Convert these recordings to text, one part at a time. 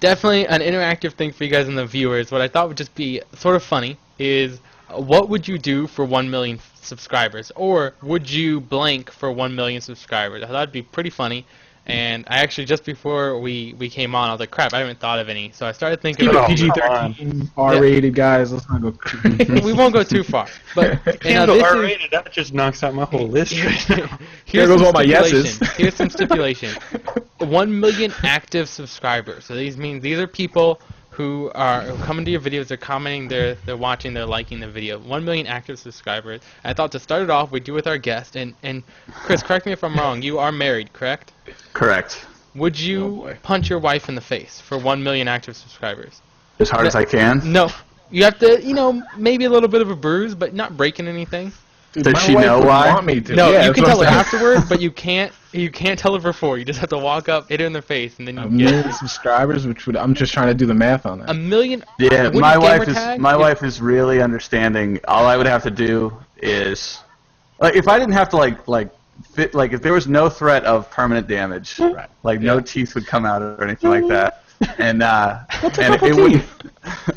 definitely an interactive thing for you guys and the viewers. What I thought would just be sort of funny is, what would you do for 1 million subscribers? Or would you blank for 1 million subscribers? I thought it'd be pretty funny. And I actually, just before we came on, I was like, crap, I haven't thought of any. So I started thinking Keep it about PG-13, R-rated, guys. Let's not go. We won't go too far. But Handle R-rated, that just knocks out my whole list. There goes all my yeses. Here's some stipulations. 1 million active subscribers. So these are people who are coming to your videos, they're commenting, they're watching, they're liking the video. 1 million active subscribers. I thought to start it off, we'd do with our guest. And Chris, correct me if I'm wrong. You are married, correct? Correct. Would you punch your wife in the face for 1 million active subscribers? As hard as I can? No. You have to, maybe a little bit of a bruise, but not breaking anything. Dude, Does she know why? Want me to. No, yeah, you can tell her saying. afterwards, but you can't tell her before. You just have to walk up, hit her in the face, and then you A million subscribers, I'm just trying to do the math on that. 1 million. Yeah, my wife is really understanding. All I would have to do is, like, if I didn't have to if there was no threat of permanent damage, like no teeth would come out or anything like that, and it would.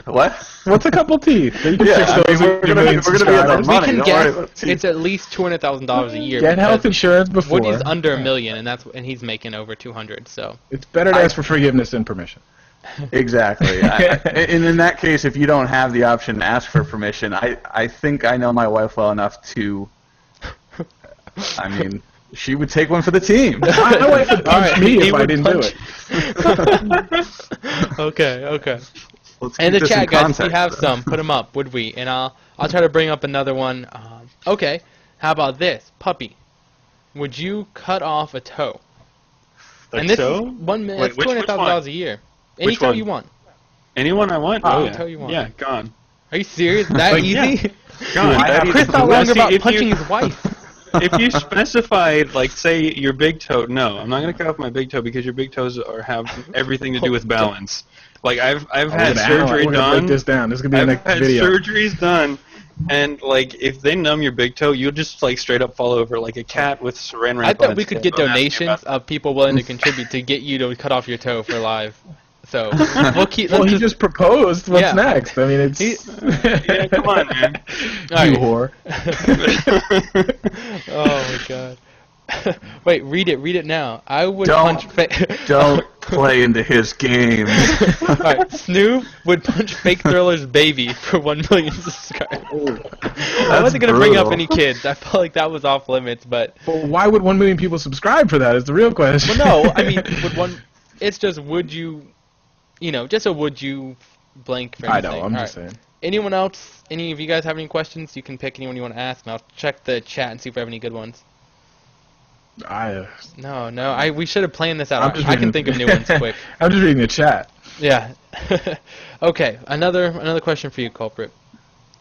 What? What's a couple teeth? Yeah, we're gonna be at We can guess it's at least $200,000 a year. Get health insurance before. Woody's under $1 million, and he's making over 200. So it's better to ask for forgiveness than permission. Exactly. And in that case, if you don't have the option to ask for permission, I think I know my wife well enough to. I mean, she would take one for the team. My wife would punch me if I didn't do it. Okay. And the chat, guys, if you have some, put them up, would we? And I'll try to bring up another one. Okay, how about this? Puppy, would you cut off a toe? And this toe? Is 1 million, that's $200,000 a year. Any toe you want. Anyone I want? Oh, yeah. Toe you want. Yeah, gone. Are you serious? That easy? Yeah. Gone. Chris thought longer about punching his wife. If you specified, like, say, your big toe, no, I'm not going to cut off my big toe because your big toes have everything to do with balance. Like, I've had surgery done. Break this down. This is going to be the next video. I've had surgeries done, and, like, if they numb your big toe, you'll just, like, straight up fall over like a cat with saran wrap. I thought we could get donations of people willing to contribute to get you to cut off your toe for live. So we'll keep. Well, he just proposed. What's next? I mean, it's. Yeah, come on, man. You whore. Oh my god. Wait, read it now. I would don't punch. Don't play into his game. Alright, Snoop would punch FakeThriller's baby for 1 million subscribers. I wasn't gonna bring up any kids. I felt like that was off limits, but. Well, why would 1 million people subscribe for that? Is the real question. Well, no, I mean, it's just would you. Just a would you blank for anything. I know, I'm just saying. Anyone else? Any of you guys have any questions? You can pick anyone you want to ask, and I'll check the chat and see if we have any good ones. No, we should have planned this out. I can think of new ones quick. I'm just reading the chat. Yeah. Okay, another question for you, Culprit.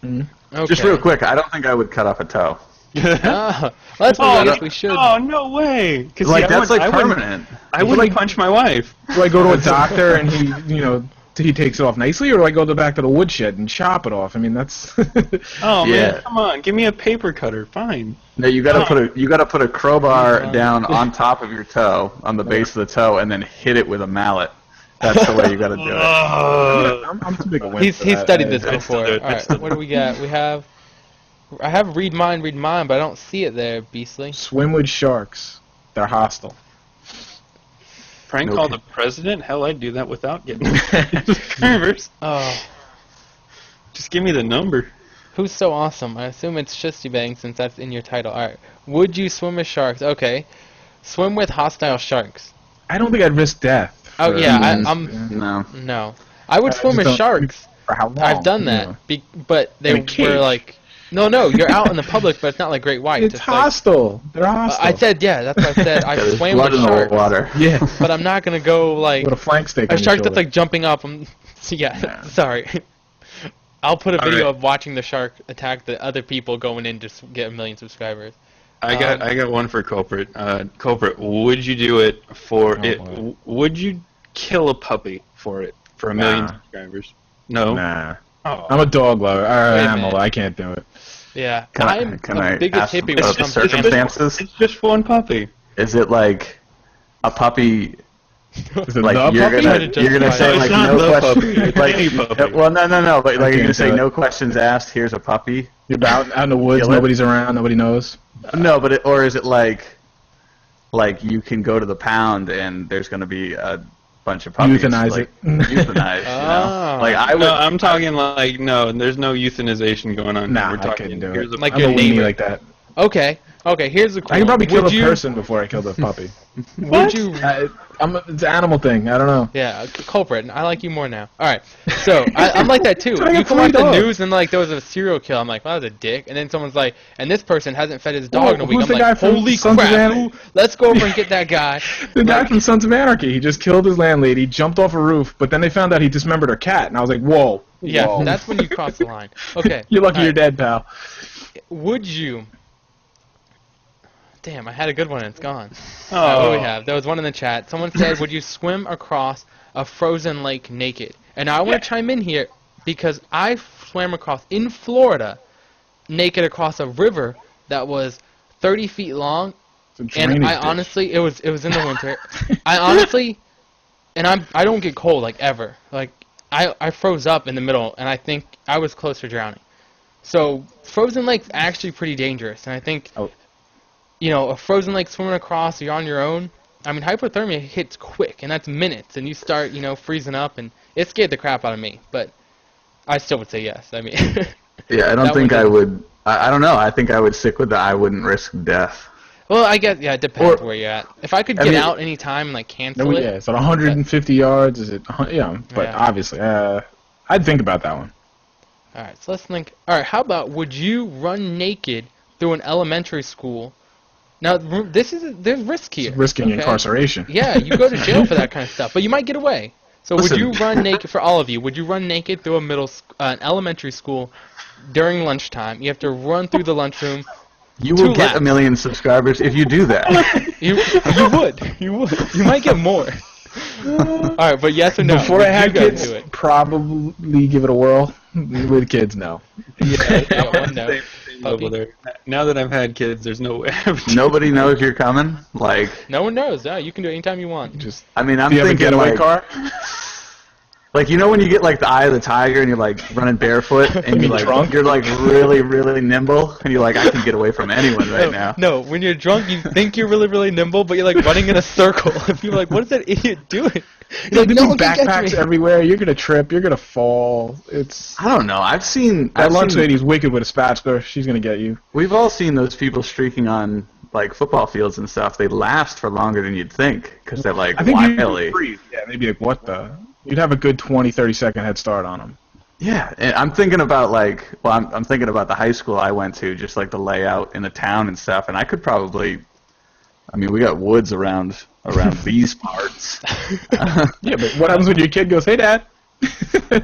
Mm-hmm. Okay. Just real quick, I don't think I would cut off a toe. Well, that's what I guess we should. Oh, no way! Like, that's like permanent. I wouldn't punch my wife. Do I go to a doctor and he takes it off nicely, or do I go back to the woodshed and chop it off? I mean, that's. Oh man, come on, give me a paper cutter, fine. No, you gotta put a crowbar down on top of your toe, on the base of the toe, and then hit it with a mallet. That's the way you gotta do it. I'm too big a wimp. He's studied this before. All right, what do we got? I have read mine, but I don't see it there, Beastly. Swim with sharks. They're hostile. Prank call the president? Hell, I'd do that without getting subscribers. Oh. Just give me the number. Who's so awesome? I assume it's SHuSTYBANG since that's in your title. Alright. Would you swim with sharks? Okay. Swim with hostile sharks. I don't think I'd risk death. Oh, yeah. No. I would swim with sharks. For how long? I've done that. But they were like... No, you're out in the public, but it's not like great white. It's hostile. They're hostile. I said, yeah, that's what I said. I swam with sharks. Water. Yeah. But I'm not going to go, like... With a flank stick a shark that's, like, jumping up. Sorry. I'll put a video of watching the shark attack the other people going in to get 1 million subscribers. I got one for Culprit. Culprit, would you do it for it? Boy. Would you kill a puppy for it, for 1 million subscribers? No? Nah. Oh. I'm a dog lover. I can't do it. Yeah. Can I biggest ask hippie about the circumstances? It's just for one puppy. Is it like a puppy Is it Like the you're puppy? gonna say like not no the questions. puppy. Any puppy. Well, no. But like you're gonna can't say do it. no questions asked. Here's a puppy. You're out in the woods, Kill it? nobody's around, nobody knows. No, but or is it like you can go to the pound and there's gonna be a bunch of puppies. Euthanize like, it. Euthanize. You know? Like I would. No, I'm talking like no. There's no euthanization going on. Nah, We're I talking couldn't do here's it. a Like I'm your a weenie neighbor. like that. Okay. Here's the. I can probably kill Would a you- person before I kill the puppy. Would you? It's an animal thing. I don't know. Yeah, culprit. I like you more now. All right, so I'm like that too. Dude, I got You come 3 off the dogs. news and like there was a serial kill. I'm like, well, that was a dick. And then someone's like, and this person hasn't fed his dog in a week. who's I'm the like, guy from holy Sons of crap! Anarchy? Let's go over and get that guy. The guy Like- from Sons of Anarchy. He just killed his landlady, jumped off a roof, but then they found out he dismembered her cat, and I was like, whoa. Yeah, whoa. that's when you cross the line. Okay. You're lucky all you're right. dead, pal. Would you? Damn, I had a good one and it's gone. Oh. What do we have? There was one in the chat. Someone said, would you swim across a frozen lake naked? And now I want to chime in here because I swam across, in Florida, naked across a river that was 30 feet long. It's a And drainage I ditch. honestly, it was in the winter. I honestly, and I don't get cold, like, ever. Like, I froze up in the middle, and I think I was close to drowning. So, frozen lake's actually pretty dangerous, and I think... Oh. You know, a frozen lake swimming across, you're on your own. I mean, hypothermia hits quick, and that's minutes, and you start, freezing up, and it scared the crap out of me. But I still would say yes. I mean, Yeah, I don't That think one I doesn't- would. I don't know. I think I would stick with the I wouldn't risk death. well, I guess it depends Or- where you're at. If I could I get mean- out anytime and like cancel No, it, yeah, it's at 150 yards. Is it? Yeah, but Yeah. obviously, I'd think about that one. all right. So let's think. All right, how about would you run naked through an elementary school? Now, there's risk here. Risking okay? incarceration. Yeah, you go to jail for that kind of stuff, but you might get away. So Listen. would you run naked, for all of you, would you run naked through an elementary school during lunchtime? You have to run through the lunchroom. You will 2 get laps. 1 million subscribers if you do that. You would. You might get more. All right, but yes or no? Before would I had you go kids, do it? probably give it a whirl. With kids, no. Yeah, one no. Same Puppy. level there. Now that I've had kids, there's no way. I would do Nobody knows you're coming. Like, No one knows. No, you can do it anytime you want. Just I mean, I'm do you have a thinking getaway like, car? like you know when you get like the eye of the tiger and you're like running barefoot and you're like drunk? you're like really really nimble and you're like I can get away from anyone right now. No, when you're drunk, you think you're really, really nimble, but you're like running in a circle. And people are like, what is that idiot doing? You're like, There'd no be one can catch backpacks me. everywhere. You're gonna trip. You're gonna fall. It's I don't know. I've seen that lunch seen- lady's wicked with a spatula. She's gonna get you. We've all seen those people streaking on like football fields and stuff. They last for longer than you'd think because they're like I think you'd wily. freeze. Yeah, they'd be like, what the? You'd have a good 20, 30-second head start on them. Yeah, and I'm thinking about like, well, I'm thinking about the high school I went to, just like the layout in the town and stuff. And I could probably, I mean, we got woods around these parts. Yeah, but what happens when your kid goes, hey, Dad?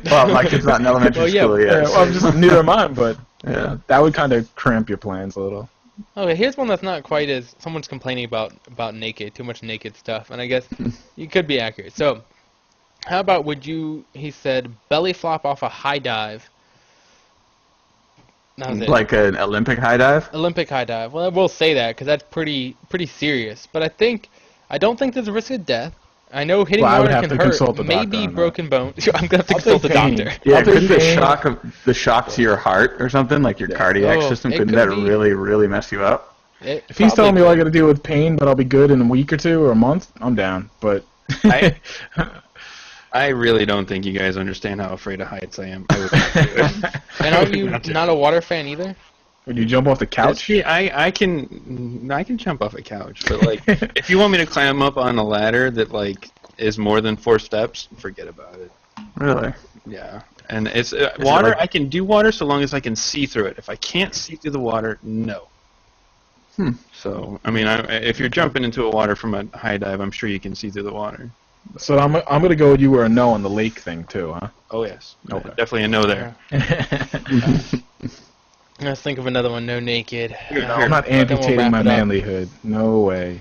Well, my kid's not in elementary Well, yeah, school yet. Yeah, well, I'm just neither am I, but Yeah. that would kind of cramp your plans a little. Okay, here's one that's not quite as... Someone's complaining about naked, too much naked stuff, and I guess you could be accurate. So, how about would you, he said, belly flop off a high dive? That was it. Like an Olympic high dive. Olympic high dive. Well, I will say that, because that's pretty serious. But I don't think there's a risk of death. I know hitting Well, I would water have can to hurt. consult the doctor Maybe on that. broken bones. I'm going to have to I'll consult the take pain. doctor. Yeah, I'll take couldn't pain. the shock to your heart or something, like your cardiac Oh, system, it couldn't could that be. really, really mess you up? If he's telling me all I got to deal with pain, but I'll be good in a week or two or a month, I'm down. But I really don't think you guys understand how afraid of heights I am. I would not do it. And aren't you not a water fan either? when you jump off the couch, See, I can jump off a couch, but like if you want me to climb up on a ladder that like is more than 4 steps, forget about it. Really? Yeah, and it's it water. like- I can do water so long as I can see through it. If I can't see through the water, no. So I mean, if you're jumping into a water from a high dive, I'm sure you can see through the water. so I'm going to go with you were a no on the lake thing too, huh? Oh yes, Okay. definitely a no there. Let's think of another one. No naked. I'm not Then we'll amputating wrap my it up. manlyhood. No way.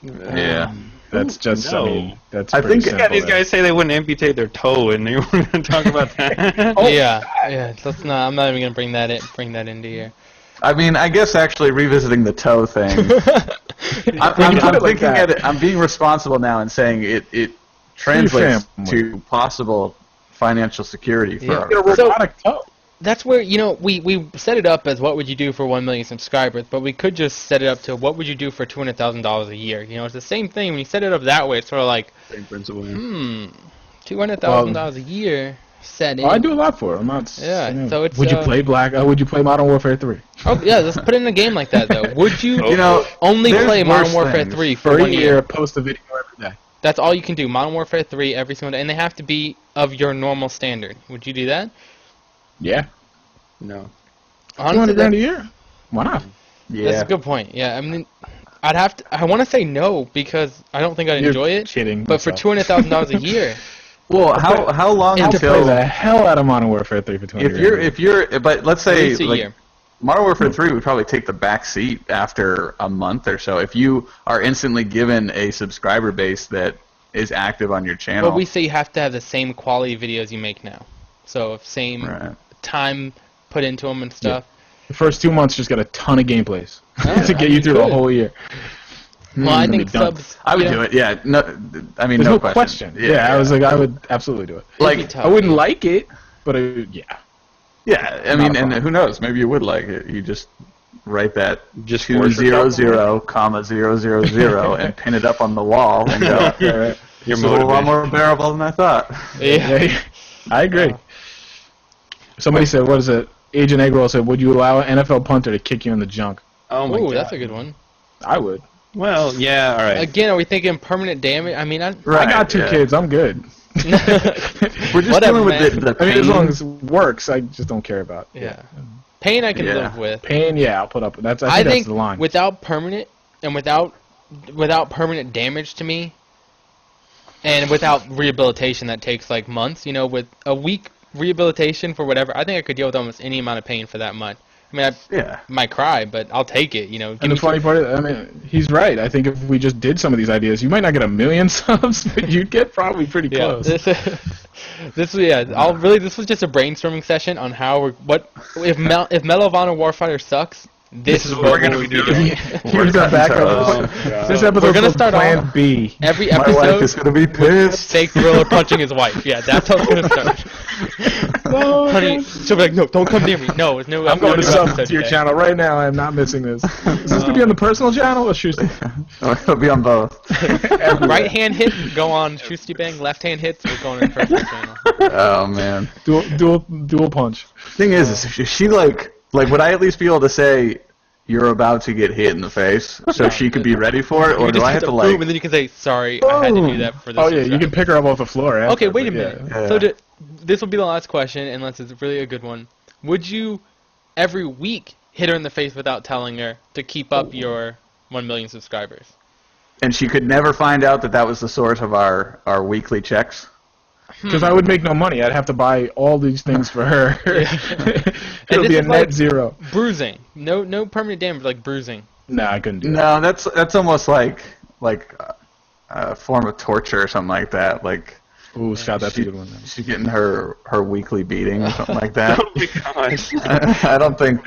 Yeah. That's just, no. I mean, that's I pretty think- simple Yeah, these there. guys say they wouldn't amputate their toe, and they were going to talk about that. Yeah. Let's not. I'm not even gonna bring that into here. I mean, I guess actually revisiting the toe thing. I'm thinking at it. I'm being responsible now and saying it translates to possible financial security for a robotic toe. That's where, we set it up as what would you do for 1 million subscribers, but we could just set it up to what would you do for $200,000 a year. It's the same thing. When you set it up that way, it's sort of like, same principle. $200,000 a year set in. I do a lot for it. I'm not. So it's. Would you play Would you play Modern Warfare 3? Oh yeah, let's put it in a game like that though. Would you? Only play Modern Warfare 3 for 1 year? Post a video every day. That's all you can do. Modern Warfare 3 every single day, and they have to be of your normal standard. Would you do that? Yeah. No. Honestly, $200,000 a year? Why not? Yeah. That's a good point. Yeah, I mean, I want to say no because I don't think I'd enjoy it. Kidding. But for $200,000 a year. Well, how long until play the hell out of Modern Warfare 3 for $200,000? But let's say a year. Modern Warfare 3 would probably take the back seat after a month or so if you are instantly given a subscriber base that is active on your channel. But we say you have to have the same quality videos you make now. So if same time put into them and stuff. Yeah. The first 2 months just got a ton of gameplays to get you through the whole year. Well, I think subs. I would do it. Yeah. No, I mean, there's no question. Yeah, I was like, I would absolutely do it. Like, I wouldn't like it, but yeah. Yeah, I mean, and who knows? Maybe you would like it. You just write that 200, comma 000 and pin it up on the wall and go. You're a lot more bearable than I thought. Yeah. I agree. Somebody said, what is it? Agent Eggroll said, would you allow an NFL punter to kick you in the junk? Oh my God. That's a good one. I would. Well, yeah, all right. Again, are we thinking permanent damage? I mean, I got two kids. I'm good. We're just dealing with the pain. I mean, as long as it works, I just don't care about. Yeah. Pain I can live with. Pain, I'll put up with. I think that's the line. Without permanent and without permanent damage to me, and without rehabilitation that takes like months, with a week rehabilitation for whatever, I think I could deal with almost any amount of pain for that much. I mean, I might cry, but I'll take it, And the funny part is, I mean, he's right. I think if we just did some of these ideas, you might not get 1 million subs, but you'd get probably pretty close. This was just a brainstorming session on if Medal of Honor Warfighter sucks. This is what we're going to be doing. Here's our backup. This episode we're going to start Plan B. Every episode. My wife is going to be pissed. FakeThriller punching his wife. Yeah, that's how it's going to start. No, honey, she'll be like, no, don't come near me. No, it's no. I'm going to sub to your channel right now. I am not missing this. Is this going to be on the personal channel or SHuSTYBANG? It'll be on both. Right hand hit, go on SHuSTYBANG. Left hand hits, we're going on the personal channel. Oh man. Dual punch. Thing is she like would I at least be able to say you're about to get hit in the face, so she could be ready for it, or do I have to like? Boom, and then you can say, "Sorry, I had to do that for this." Oh yeah, you can pick her up off the floor. After, okay, wait a minute. Yeah. So this will be the last question, unless it's really a good one. Would you every week hit her in the face without telling her to keep up your 1 million subscribers? And she could never find out that was the source of our weekly checks. Because I would make no money. I'd have to buy all these things for her. It'll be a net zero. Bruising. No permanent damage, like bruising. No, I couldn't do that. No, that's almost like a form of torture or something like that. Like, ooh, Scott, that's a good one. She's getting her weekly beating or something like that. Oh my gosh. I don't think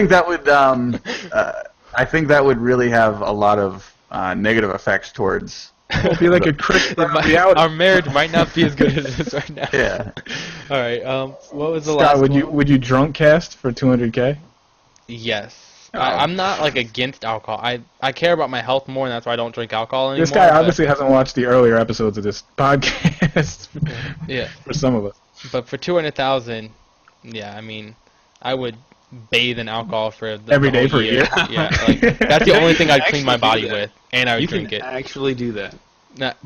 that would. I think that would really have a lot of negative effects towards. It'll be like a Christian reality. Our marriage might not be as good as it is right now. Yeah. All right. What was the Scott, last one? Would you drunk cast for 200K? Yes. I'm not like against alcohol. I care about my health more, and that's why I don't drink alcohol anymore. This guy obviously hasn't watched the earlier episodes of this podcast. Yeah. For some of us. But for 200,000, yeah, I mean, I would bathe in alcohol for every day for a year. Yeah, like, that's the only thing I'd clean my body with, and I would drink it. You can actually do that.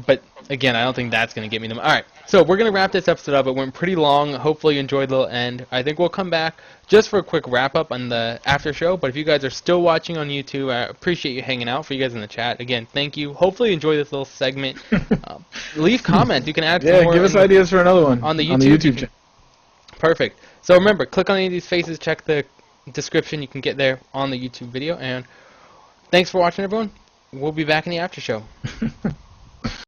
But again, I don't think that's going to get me them. All right, so we're going to wrap this episode up. It went pretty long. Hopefully you enjoyed the little end. I think we'll come back just for a quick wrap-up on the after show. But if you guys are still watching on YouTube, I appreciate you hanging out. For you guys in the chat, again, thank you. Hopefully you enjoy this little segment. Leave comments. You can add some more. Give us ideas for another one on the YouTube channel. Perfect. So remember, click on any of these faces. Check the description. You can get there on the YouTube video. And thanks for watching, everyone. We'll be back in the after show.